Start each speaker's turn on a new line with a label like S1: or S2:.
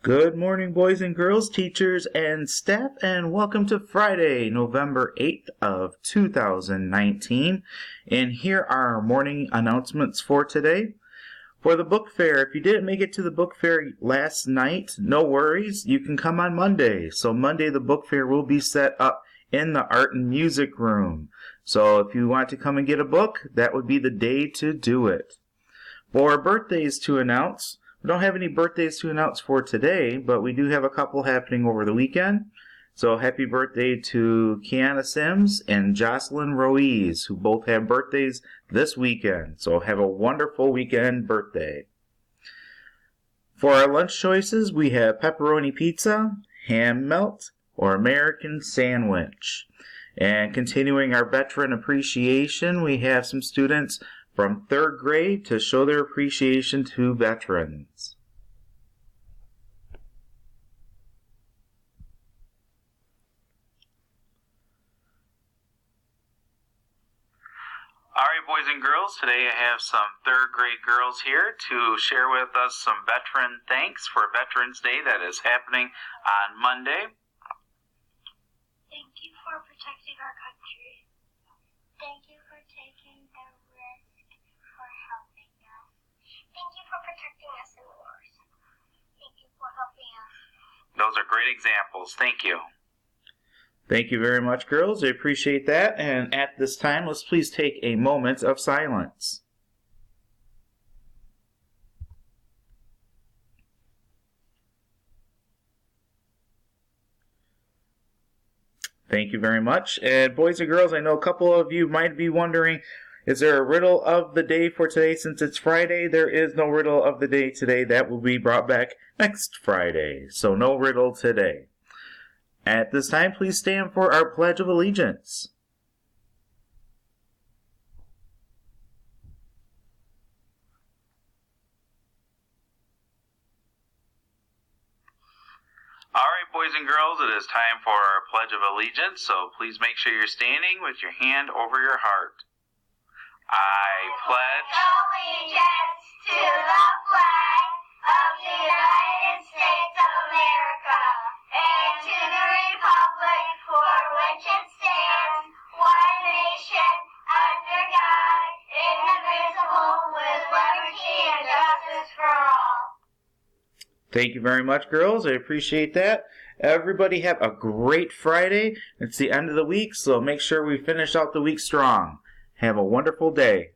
S1: Good morning, boys and girls, teachers and staff, and welcome to Friday, November 8th of 2019. And here are our morning announcements for today. For the book fair, if you didn't make it to the book fair last night, no worries. You can come on Monday. So Monday, the book fair will be set up in the art and music room. So if you want to come and get a book, that would be the day to do it. For birthdays to announce, we don't have any birthdays to announce for today, but we do have a couple happening over the weekend. So happy birthday to Kiana Sims and Jocelyn Ruiz, who both have birthdays this weekend. So have a wonderful weekend birthday. For our lunch choices, we have pepperoni pizza, ham melt, or American sandwich. And continuing our veteran appreciation, we have some students from 3rd grade to show their appreciation to veterans.
S2: All right, boys and girls, today I have some 3rd grade girls here to share with us some veteran thanks for Veterans Day that is happening on Monday.
S3: Thank you for protecting our country. Thank you for taking the risk for helping us. Thank you for protecting us in wars. Thank you for helping us.
S2: Those are great examples. Thank you.
S1: Thank you very much, girls. I appreciate that. And at this time, let's please take a moment of silence. Thank you very much. And boys and girls, I know a couple of you might be wondering, is there a riddle of the day for today? Since it's Friday, there is no riddle of the day today. That will be brought back next Friday. So no riddle today. At this time, please stand for our Pledge of Allegiance.
S2: All right, boys and girls, it is time for our Pledge of Allegiance, so please make sure you're standing with your hand over your heart. I pledge
S3: Allegiance to the flag of the United States of America and to the republic for which it stands, one nation, under God, indivisible, with liberty and justice for all.
S1: Thank you very much, girls. I appreciate that. Everybody have a great Friday. It's the end of the week, so make sure we finish out the week strong. Have a wonderful day.